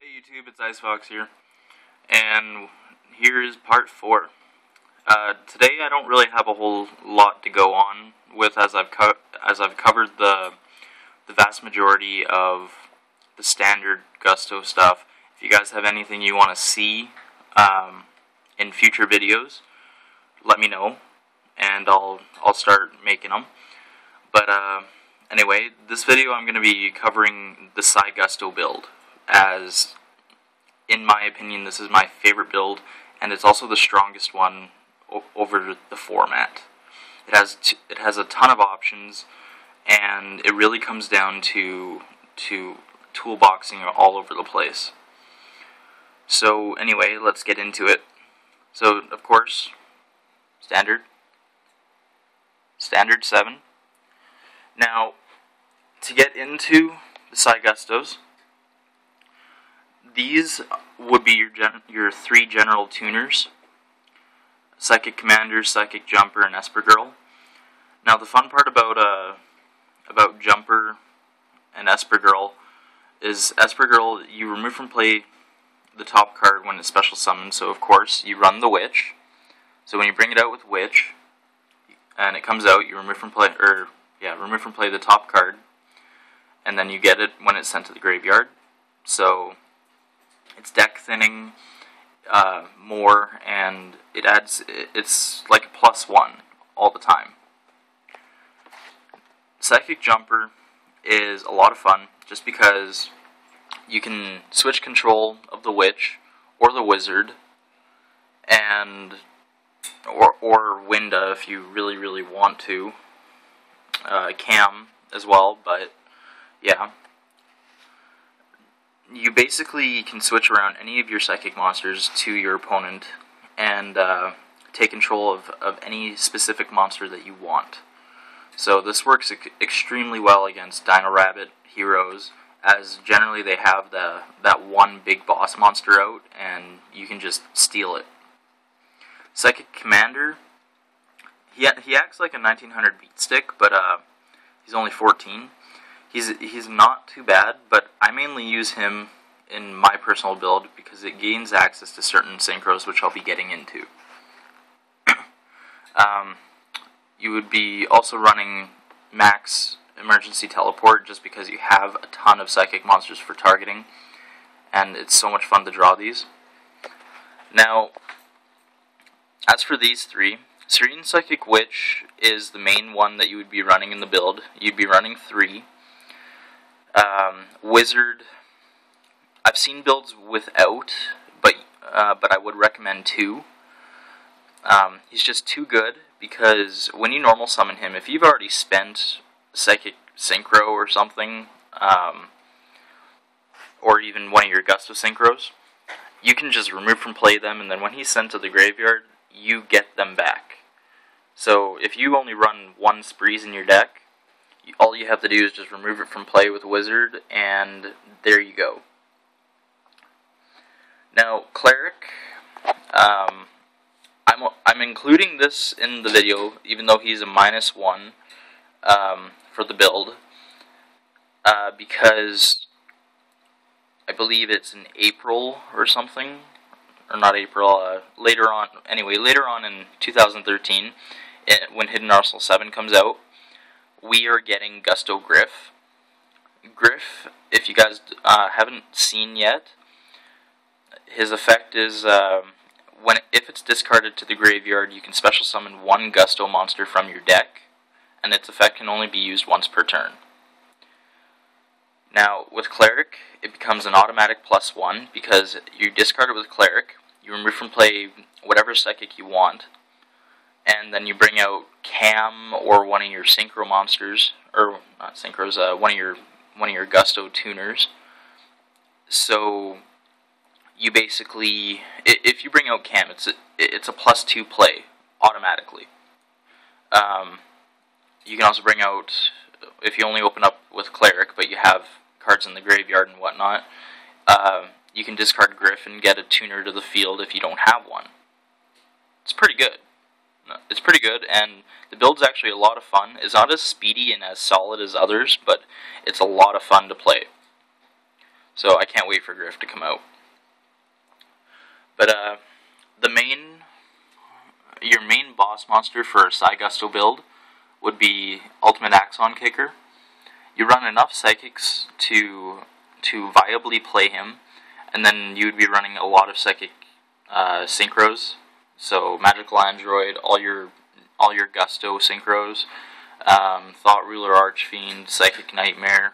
Hey YouTube, it's Icefox here, and here is part 4. Today I don't really have a whole lot to go on with, as I've covered the vast majority of the standard Gusto stuff. If you guys have anything you want to see in future videos, let me know, and I'll start making them. But anyway, this video I'm going to be covering the Gusto build, as in my opinion this is my favorite build, and it's also the strongest one over the format. It has a ton of options, and it really comes down to toolboxing all over the place. So anyway, let's get into it. So of course, standard 7. Now, to get into the Gustos, these would be your 3 general tuners: Psychic Commander, Psychic Jumper, and Esper Girl. Now, the fun part about Jumper and Esper Girl is Esper Girl, you remove from play the top card when it's special summoned, so of course you run the Witch. So when you bring it out with Witch, and it comes out, you remove from play the top card, and then you get it when it's sent to the graveyard. So it's deck thinning more, and it's like a +1 all the time. Psychic Jumper is a lot of fun just because you can switch control of the Witch or the Wizard, and or Winda if you really want to. Cam as well, but yeah. You basically can switch around any of your psychic monsters to your opponent and take control of any specific monster that you want. So this works extremely well against Dino Rabbit heroes, as generally they have that one big boss monster out, and you can just steal it. Psychic Commander, he acts like a 1900 beat stick, but he's only 14. He's not too bad, but I mainly use him in my personal build because it gains access to certain synchros, which I'll be getting into. You would be also running max emergency teleport just because you have a ton of psychic monsters for targeting, and it's so much fun to draw these. Now, as for these 3, Serene Psychic Witch is the main one that you would be running in the build. You'd be running 3. Wizard, I've seen builds without, but I would recommend 2. He's just too good because when you normal summon him, if you've already spent Psychic Synchro or something, or even one of your Gusto Synchros, you can just remove from play them, and then when he's sent to the graveyard, you get them back. So if you only run 1 Sprees in your deck, all you have to do is just remove it from play with Wizard, and there you go. Now, Cleric, I'm including this in the video, even though he's a -1 for the build, because I believe it's in April or something, or not April, later on in 2013, when Hidden Arsenal 7 comes out, we are getting Gusto Gryff. Gryff, if you guys haven't seen yet, his effect is, if it's discarded to the graveyard, you can special summon 1 Gusto monster from your deck, and its effect can only be used once per turn. Now, with Cleric, it becomes an automatic +1, because you discard it with Cleric, you remove from play whatever psychic you want, and then you bring out Cam or one of your synchro monsters, or not synchros, one of your Gusto tuners. So you basically, if you bring out Cam, it's a +2 play automatically. You can also bring out, if you only open up with Cleric, but you have cards in the graveyard and whatnot, you can discard Gryff and get a tuner to the field if you don't have one. It's pretty good. It's pretty good, and the build's actually a lot of fun. It's not as speedy and as solid as others, but it's a lot of fun to play. So I can't wait for Griff to come out. But your main boss monster for a Psygusto build would be Ultimate Axon Kicker. You run enough Psychics to viably play him, and then you would be running a lot of Psychic synchros. So Magical Android, all your Gusto synchros, Thought Ruler Archfiend, Psychic Nightmare,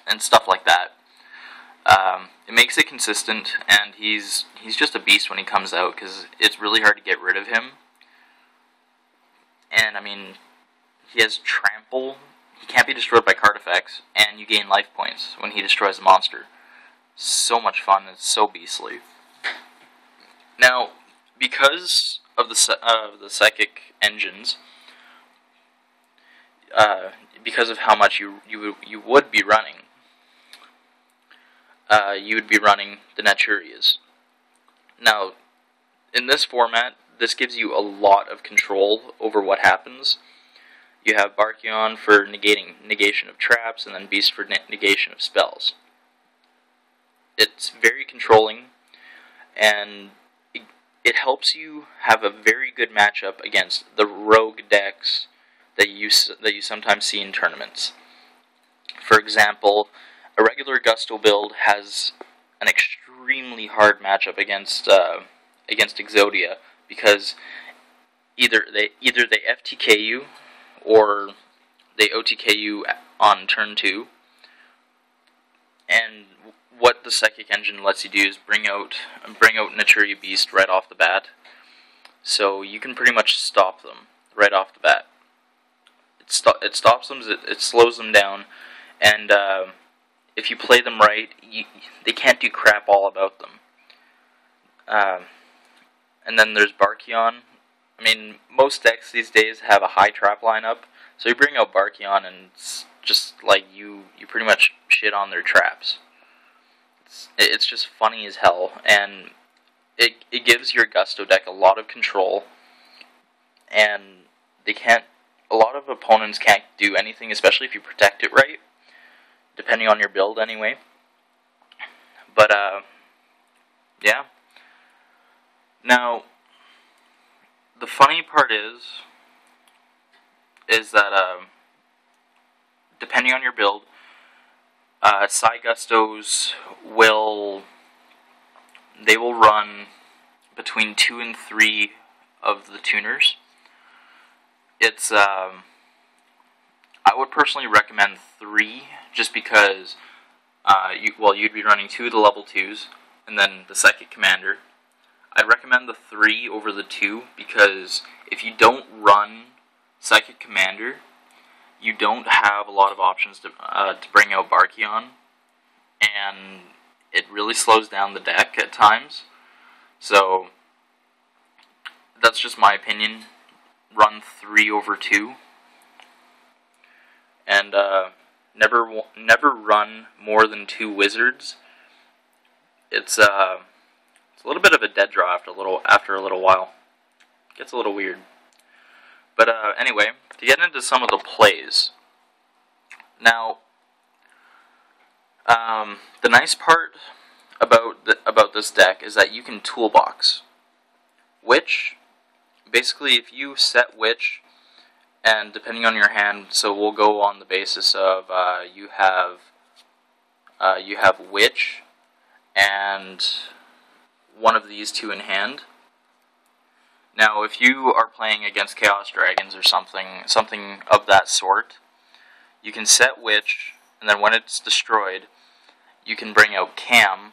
and stuff like that. It makes it consistent, and he's just a beast when he comes out, because it's really hard to get rid of him. And, I mean, he has Trample, he can't be destroyed by card effects, and you gain life points when he destroys a monster. So much fun, it's so beastly. Now, because of the Psychic engines, because of how much you would be running, you would be running the Naturias. Now, in this format, this gives you a lot of control over what happens. You have Barkion for negation of traps, and then Beast for negation of spells. It's very controlling, and it helps you have a very good matchup against the rogue decks that you sometimes see in tournaments. For example, a regular Gusto build has an extremely hard matchup against Exodia, because either they FTK you or they OTK you on turn 2. And what the Psychic engine lets you do is bring out Naturia Beast right off the bat, so you can pretty much stop them right off the bat. It stops them, it slows them down, and if you play them right, they can't do crap all about them. And then there's Barkion. I mean, most decks these days have a high trap lineup, so you bring out Barkion and it's just like you pretty much shit on their traps. It's just funny as hell, and it gives your Gusto deck a lot of control, and a lot of opponents can't do anything, especially if you protect it right, depending on your build anyway. But, yeah. Now, the funny part is that, depending on your build, Psygustos will run between 2 and 3 of the tuners. It's, I would personally recommend 3, just because, you'd be running 2 of the level 2s, and then the Psychic Commander. I'd recommend the 3 over the 2, because if you don't run Psychic Commander, you don't have a lot of options to bring out Barkion, and it really slows down the deck at times. So, that's just my opinion. Run 3 over 2. And, never run more than 2 wizards. It's a little bit of a dead draw after a little while. It gets a little weird. But anyway, to get into some of the plays. Now, the nice part about this deck is that you can toolbox Witch. Basically, if you set Witch, and depending on your hand, so we'll go on the basis of you have Witch and one of these 2 in hand. Now, if you are playing against Chaos Dragons or something of that sort, you can set Witch, and then when it's destroyed, you can bring out Cam,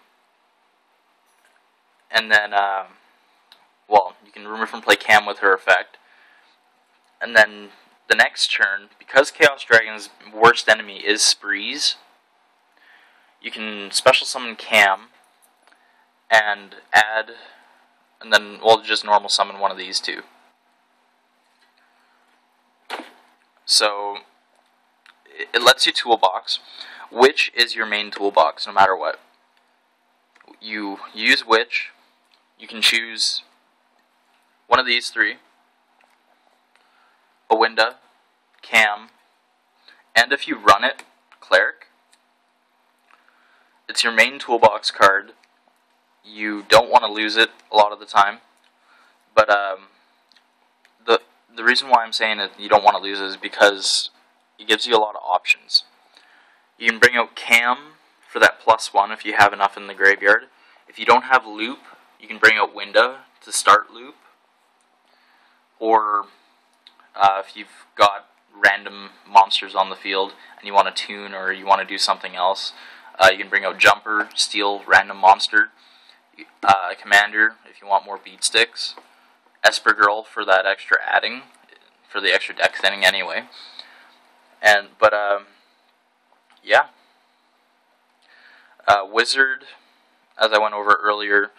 and then, you can remove from play Cam with her effect, and then the next turn, because Chaos Dragon's worst enemy is Sprees, you can special summon Cam, and add, and then we'll just normal summon one of these 2. So, it lets you toolbox. Witch is your main toolbox, no matter what. You use Witch, you can choose one of these 3, Owinda, Cam, and if you run it, Cleric. it's your main toolbox card. You don't want to lose it a lot of the time, but the reason why I'm saying that you don't want to lose it is because it gives you a lot of options. You can bring out Cam for that +1 if you have enough in the graveyard. If you don't have Loop, you can bring out Winda to start Loop. Or if you've got random monsters on the field and you want to tune or you want to do something else, you can bring out Jumper, steal random monster. Commander if you want more beat sticks. Esper Girl for that extra adding, for the extra deck thinning anyway. Yeah. Wizard, as I went over earlier,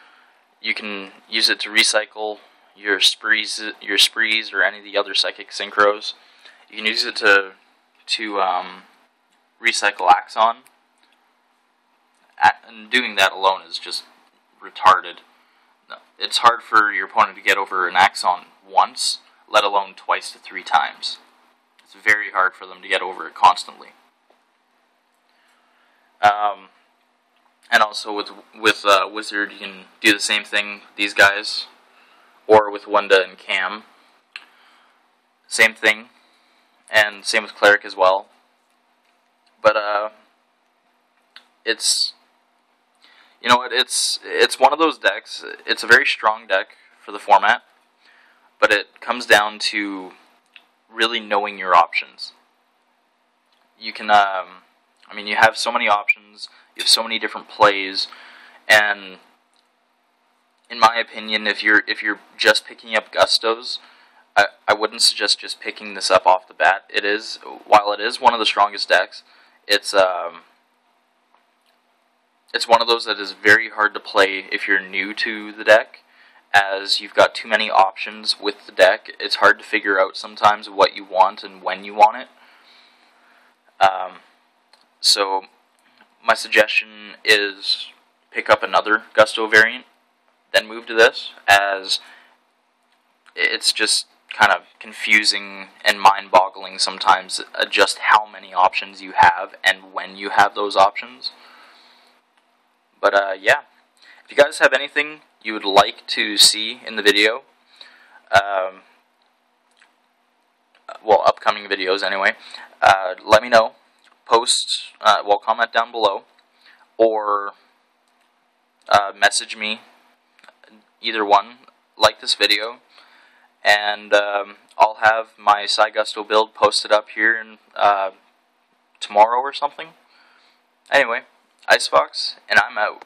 you can use it to recycle your sprees or any of the other psychic synchros. You can use it to recycle Axon. And doing that alone is just retarded. It's hard for your opponent to get over an Axon once, let alone twice to 3 times. It's very hard for them to get over it constantly. And also with Wizard, you can do the same thing with these guys, or with Wanda and Cam. Same thing, and same with Cleric as well. But it's, you know what, it's one of those decks. It's a very strong deck for the format, but it comes down to really knowing your options. You can, I mean, you have so many options, you have so many different plays, and in my opinion, if you're just picking up Gustos, I wouldn't suggest just picking this up off the bat. While it is one of the strongest decks, it's one of those that is very hard to play if you're new to the deck, as you've got too many options with the deck. It's hard to figure out sometimes what you want and when you want it. So my suggestion is pick up another Gusto variant, then move to this, as it's just kind of confusing and mind-boggling sometimes just how many options you have and when you have those options. But yeah, if you guys have anything you would like to see in the video, well, upcoming videos anyway, let me know. Post, comment down below, or message me, either one. Like this video, and I'll have my Cygusto build posted up here in, tomorrow or something. Anyway, Icefox, and I'm out.